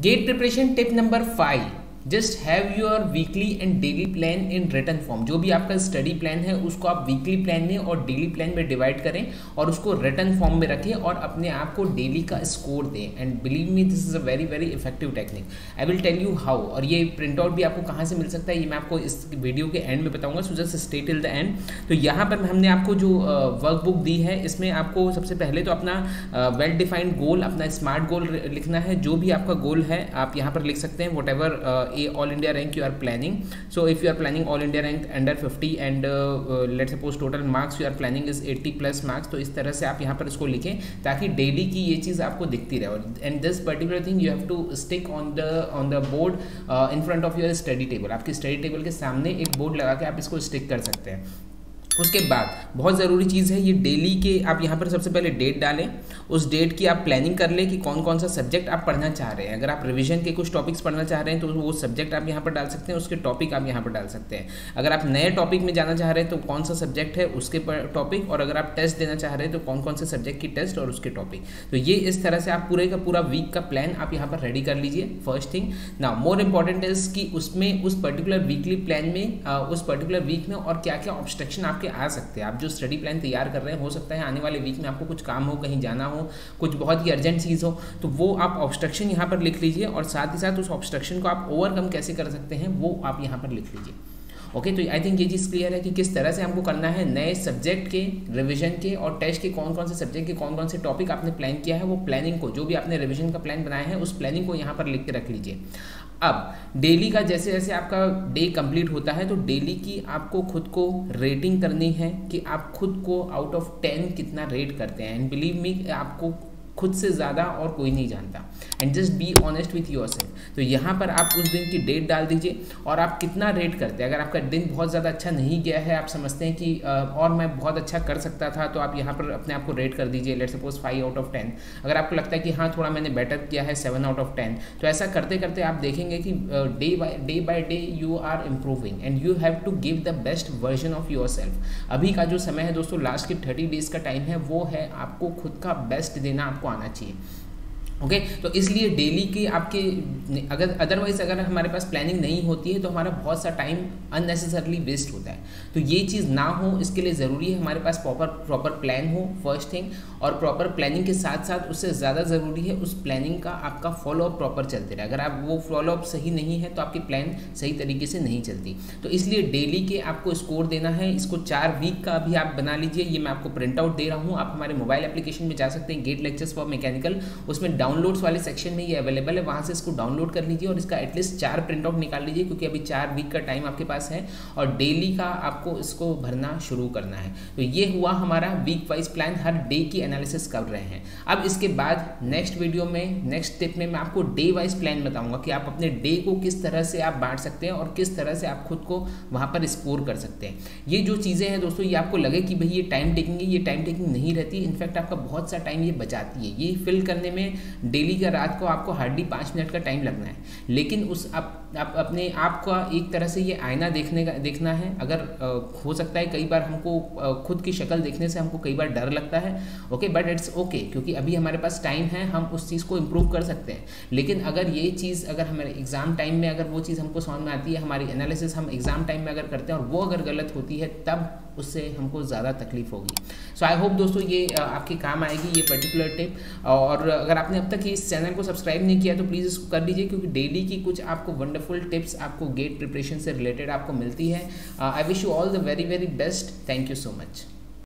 Gate preparation tip number 5, just have your weekly and daily plan in written form. जो भी आपका study plan है उसको आप वीकली प्लान में और डेली प्लान में डिवाइड करें और उसको रिटन फॉर्म में रखें और अपने आप को डेली का स्कोर दें। And believe me, this is a very very effective technique. I will tell you how. और ये प्रिंट आउट भी आपको कहाँ से मिल सकता है ये मैं आपको इस वीडियो के एंड में बताऊंगा, so just stay till the end. तो यहाँ पर हमने आपको जो वर्कबुक दी है इसमें आपको सबसे पहले तो अपना वेल डिफाइंड गोल, अपना स्मार्ट गोल लिखना है। जो भी आपका गोल है आप यहाँ पर लिख सकते हैं, whatever all India rank you are planning. So if you are planning all India rank under 50 and let's suppose total marks you are planning is 80+ marks, तो इस तरह से आप यहाँ पर इसको लिखें ताकि डेली की ये चीज़ आपको दिखती रहे। And this particular thing you have to stick on the board in front of your study table. आपकी स्टडी टेबल के सामने एक बोर्ड लगा के आप इसको स्टिक कर सकते हैं। उसके बाद बहुत ज़रूरी चीज़ है ये डेली के, आप यहाँ पर सबसे पहले डेट डालें। उस डेट की आप प्लानिंग कर लें कि कौन कौन सा सब्जेक्ट आप पढ़ना चाह रहे हैं। अगर आप रिवीजन के कुछ टॉपिक्स पढ़ना चाह रहे हैं तो वो सब्जेक्ट आप यहाँ पर डाल सकते हैं, उसके टॉपिक आप यहाँ पर डाल सकते हैं। अगर आप नए टॉपिक में जाना चाह रहे हैं तो कौन सा सब्जेक्ट है उसके टॉपिक, और अगर आप टेस्ट देना चाह रहे हैं तो कौन कौन से सब्जेक्ट की टेस्ट और उसके टॉपिक। तो ये इस तरह से आप पूरे का पूरा वीक का प्लान आप यहाँ पर रेडी कर लीजिए। First thing. Now more important is कि उसमें उस पर्टिकुलर वीकली प्लान में उस पर्टिकुलर वीक में और क्या क्या ऑब्स्ट्रक्शन आपके आ सकते हैं। आप जो स्टडी प्लान तैयार कर रहे हैं, हो सकता है आने वाले वीक में आपको कुछ काम हो, कहीं जाना हो, कुछ बहुत ही अर्जेंट चीज़ हो, तो वो आप ऑब्स्ट्रक्शन यहाँ पर लिख लीजिए और साथ ही साथ उस ऑब्स्ट्रक्शन को आप ओवरकम कैसे कर सकते हैं वो आप यहाँ पर लिख लीजिए। ओके, तो आई थिंक ये चीज़ क्लियर है कि किस तरह से हमको करना है। नए सब्जेक्ट के, रिवीजन के और टेस्ट के कौन कौन से सब्जेक्ट के कौन कौन से टॉपिक आपने प्लान किया है, वो प्लानिंग को, जो भी आपने रिवीजन का प्लान बनाया है उस प्लानिंग को यहाँ पर लिख के रख लीजिए। अब डेली का जैसे जैसे आपका डे कंप्लीट होता है तो डेली की आपको खुद को रेटिंग करनी है कि आप खुद को आउट ऑफ 10 कितना रेट करते हैं। एंड बिलीव मी, आपको खुद से ज़्यादा और कोई नहीं जानता। And just be honest with your self. तो यहाँ पर आप उस दिन की डेट डाल दीजिए और आप कितना रेट करते हैं। अगर आपका दिन बहुत ज़्यादा अच्छा नहीं गया है, आप समझते हैं कि और मैं बहुत अच्छा कर सकता था, तो आप यहाँ पर अपने आप को रेट कर दीजिए, लेट्स सपोज 5 आउट ऑफ 10। अगर आपको लगता है कि हाँ थोड़ा मैंने बेटर किया है, 7 आउट ऑफ 10। तो ऐसा करते करते आप देखेंगे कि day by day you are improving and you have to give the best version of yourself. अभी का जो समय है दोस्तों, लास्ट के 30 डेज का टाइम है, वो है आपको खुद का बेस्ट देना आपको आना चाहिए। ओके, तो इसलिए डेली की आपके, अगर अदरवाइज अगर हमारे पास प्लानिंग नहीं होती है तो हमारा बहुत सा टाइम अननेसेसरली वेस्ट होता है। तो ये चीज़ ना हो, इसके लिए ज़रूरी है हमारे पास प्रॉपर प्लान हो, फर्स्ट थिंग। और प्रॉपर प्लानिंग के साथ साथ उससे ज़्यादा ज़रूरी है उस प्लानिंग का आपका फॉलोअप प्रॉपर चलते रहे। अगर आप वो फॉलोअप सही नहीं है तो आपकी प्लान सही तरीके से नहीं चलती। तो इसलिए डेली के आपको स्कोर देना है। इसको 4 वीक का अभी आप बना लीजिए। ये मैं आपको प्रिंट आउट दे रहा हूँ। आप हमारे मोबाइल एप्लीकेशन में जा सकते हैं, गेट लेक्चर्स फॉर मैकेनिकल, उसमें डाउनलोड्स वाले सेक्शन में ये अवेलेबल है, वहाँ से इसको डाउनलोड कर लीजिए और इसका एटलीस्ट 4 प्रिंट आउट निकाल लीजिए, क्योंकि अभी 4 वीक का टाइम आपके पास है और डेली का आपको इसको भरना शुरू करना है। तो ये हुआ हमारा वीक वाइज प्लान, हर डे की एनालिसिस कर रहे हैं। अब इसके बाद नेक्स्ट वीडियो में, नेक्स्ट टिप में मैं आपको डे वाइज प्लान बताऊंगा कि आप अपने डे को किस तरह से आप बांट सकते हैं और किस तरह से आप खुद को वहाँ पर स्कोर कर सकते हैं। ये जो चीज़ें हैं दोस्तों, ये आपको लगे कि भाई ये टाइम टेकिंग है, ये टाइम टेकिंग नहीं रहती। इनफैक्ट आपका बहुत सा टाइम ये बचाती है। ये फिल करने में डेली का रात को आपको हार्डली 5 मिनट का टाइम लगना है, लेकिन उस आप अपने आप का एक तरह से ये आईना देखना है। अगर हो सकता है कई बार हमको खुद की शक्ल देखने से हमको कई बार डर लगता है, ओके, बट इट्स ओके, क्योंकि अभी हमारे पास टाइम है, हम उस चीज़ को इम्प्रूव कर सकते हैं। लेकिन अगर ये चीज़, अगर हमारे एग्ज़ाम टाइम में अगर वो चीज़ हमको समझ में आती है, हमारी एनालिसिस हम एग्ज़ाम टाइम में अगर करते हैं और वो अगर गलत होती है, तब उससे हमको ज़्यादा तकलीफ होगी। सो आई होप दोस्तों ये आपके काम आएगी ये पर्टिकुलर टिप। और अगर आपने अब तक इस चैनल को सब्सक्राइब नहीं किया तो प्लीज़ इसको कर लीजिए, क्योंकि डेली की कुछ आपको वंडरफुल टिप्स आपको गेट प्रिपरेशन से रिलेटेड आपको मिलती है। I wish you all the very very best. Thank you so much.